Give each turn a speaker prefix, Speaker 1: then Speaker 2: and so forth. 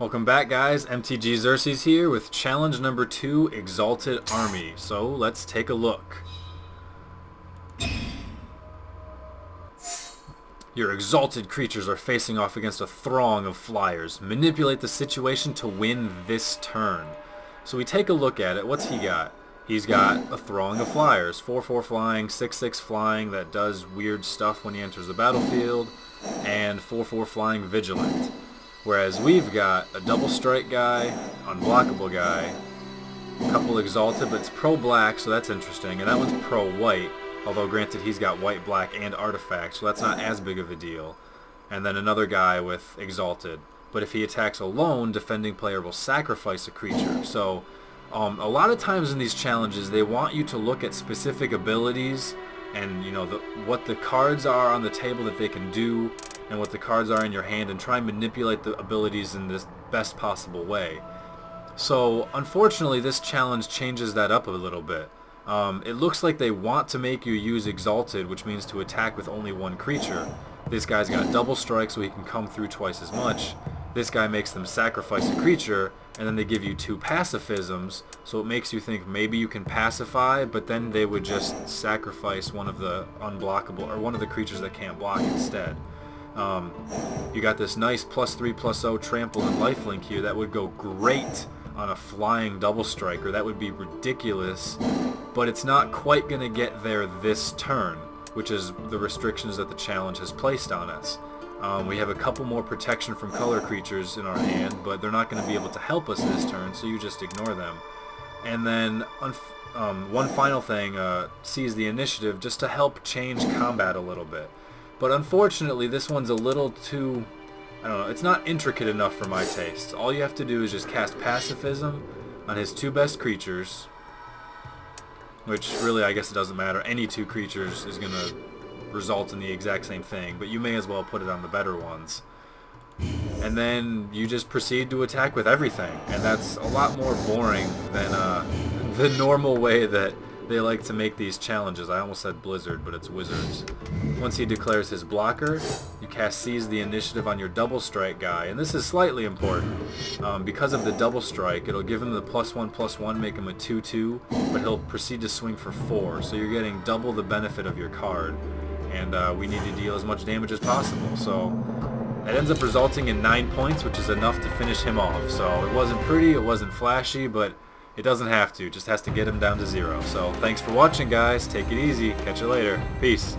Speaker 1: Welcome back, guys. mtgxerxes here with challenge number 2, Exalted Army. So let's take a look. Your exalted creatures are facing off against a throng of flyers. Manipulate the situation to win this turn. So we take a look at it. What's he got? He's got a throng of flyers. 4/4 flying, 6/6 flying that does weird stuff when he enters the battlefield, and 4/4 flying vigilant. Whereas we've got a double strike guy, unblockable guy, a couple exalted, but it's pro-black, so that's interesting, and that one's pro-white, although granted he's got white, black, and artifact, so that's not as big of a deal. And then another guy with exalted. But if he attacks alone, defending player will sacrifice a creature. So a lot of times in these challenges, they want you to look at specific abilities and what the cards are on the table that they can do, and what the cards are in your hand, and try and manipulate the abilities in this best possible way. So unfortunately this challenge changes that up a little bit. It looks like they want to make you use Exalted, which means to attack with only one creature. This guy's got double strike, so he can come through twice as much. This guy makes them sacrifice a creature, and then they give you 2 pacifisms, so it makes you think maybe you can pacify, but then they would just sacrifice one of the unblockable, or one of the creatures that can't block instead. You got this nice +3/+0 trample and lifelink here that would go great on a flying double striker. That would be ridiculous, but it's not quite going to get there this turn, which is the restrictions that the challenge has placed on us. We have a couple more protection from color creatures in our hand, but they're not going to be able to help us this turn, so you just ignore them. And then one final thing, seize the initiative just to help change combat a little bit. But unfortunately this one's a little too, I don't know, it's not intricate enough for my tastes. All you have to do is just cast pacifism on his 2 best creatures, which really I guess it doesn't matter. Any 2 creatures is going to result in the exact same thing, but you may as well put it on the better ones. And then you just proceed to attack with everything, and that's a lot more boring than the normal way that they like to make these challenges. I almost said Blizzard, but it's Wizards. Once he declares his blocker, you cast Seize the Initiative on your double strike guy, and this is slightly important. Because of the double strike, it'll give him the +1/+1, make him a 2/2, but he'll proceed to swing for 4, so you're getting double the benefit of your card, and we need to deal as much damage as possible. So it ends up resulting in 9 points, which is enough to finish him off. So it wasn't pretty, it wasn't flashy, but it doesn't have to. It just has to get him down to 0. So thanks for watching, guys. Take it easy. Catch you later. Peace.